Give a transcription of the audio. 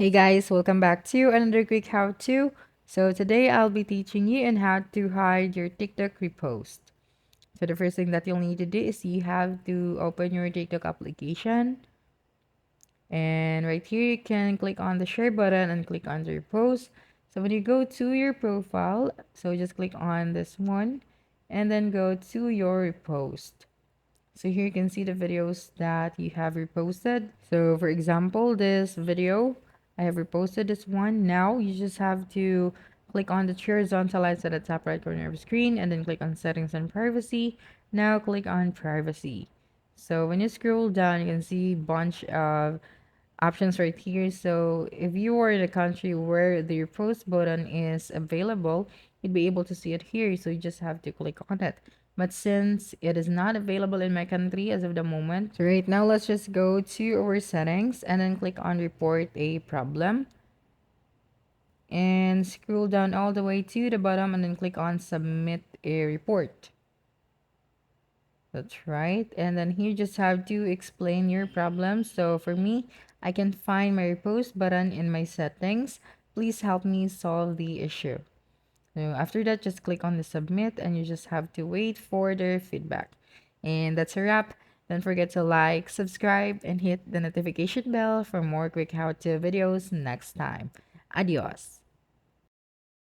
Hey guys, welcome back to another quick how-to. So today I'll be teaching you on how to hide your TikTok repost. So the first thing that you'll need to do is you have to open your TikTok application. And right here you can click on the share button and click on the repost. So when you go to your profile, so just click on this one and then go to your repost. So here you can see the videos that you have reposted. So for example, this video, I have reposted this one. Now you just have to click on the horizontal lines at the top right corner of the screen and then click on settings and privacy. Now click on privacy. So when you scroll down, you can see bunch of options right here. So if you are in a country where the repost button is available, you'd be able to see it here. So you just have to click on it. But since it is not available in my country as of the moment, so right now let's just go to our settings and then click on report a problem and scroll down all the way to the bottom and then click on submit a report. That's right. And then here you just have to explain your problem. So for me, I can find my repost button in my settings. Please help me solve the issue. So after that, just click on the submit and you just have to wait for their feedback. And that's a wrap. Don't forget to like, subscribe, and hit the notification bell for more quick how-to videos next time. Adios.